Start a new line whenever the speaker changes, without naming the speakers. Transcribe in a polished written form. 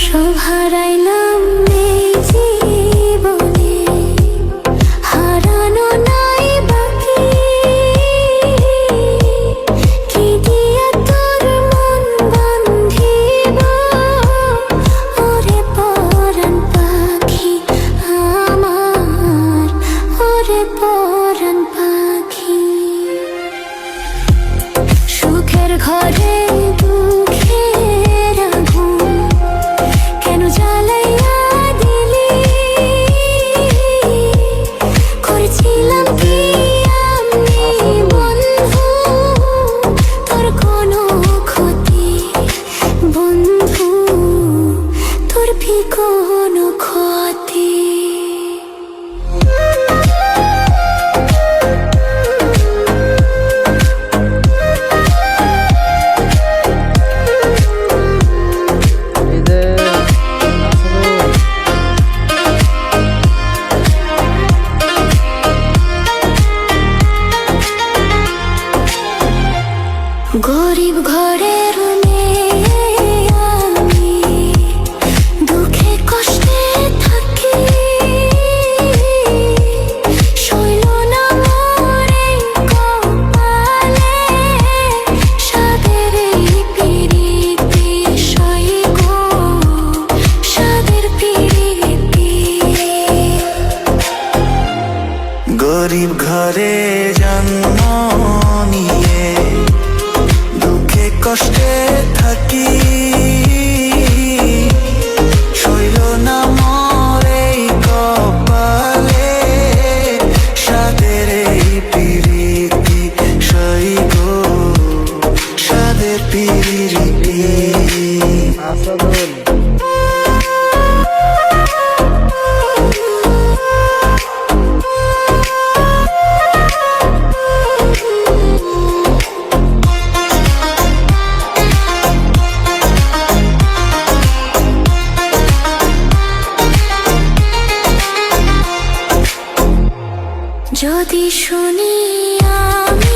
সব হারাইলাম এই জীবনে, হারানো নাই বাকি। কি দিয়া তোর মন বান্ধিব, ওরে পরাণ পাখি আমার, ওরে পরাণ পাখি। সুখের ঘরে দুঃখের আগুন কেন জ্বালাইয়া দিলি? করেছিলাম কি আমি বন্ধু তোর কোনো ক্ষতি? বন্ধু তোর কি কোনো ক্ষতি? গরিব ঘরের মেয়ে আমি, দুঃখে কষ্টে থাকি। সইল না মোর এই কপালে সাদের এই পিরিতি, সইগ সাদের পিরিতি।
গরিব ঘরে জন্ম নিয়ে দুঃখে কষ্টে থাকি। সইল না মোর এই কপালে সাদের এই পিরিতি, সইগ সাদের পিরিতি।
যদি শুনি আমি